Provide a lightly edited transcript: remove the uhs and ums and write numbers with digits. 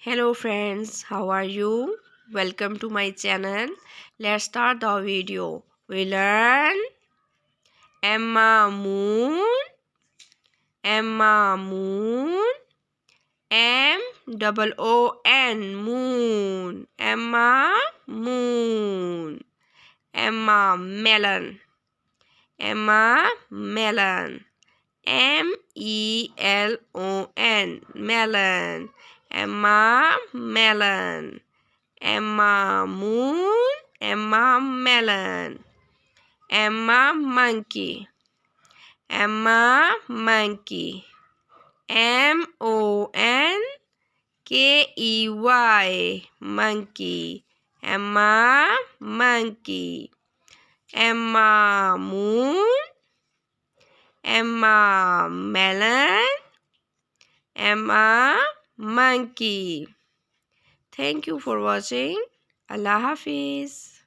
Hello friends, how are you? Welcome to my channel. Let's start the video. We learn Emma moon, Emma moon, M-O-O-N moon, Emma moon, Emma melon, Emma melon, M-E-L-O-N melon, Emma melon. Emma moon, Emma melon, Emma monkey, Emma monkey, Monkey, monkey, Emma monkey, Emma moon, Emma melon, Emma monkey. Thank you for watching. Allah Hafiz.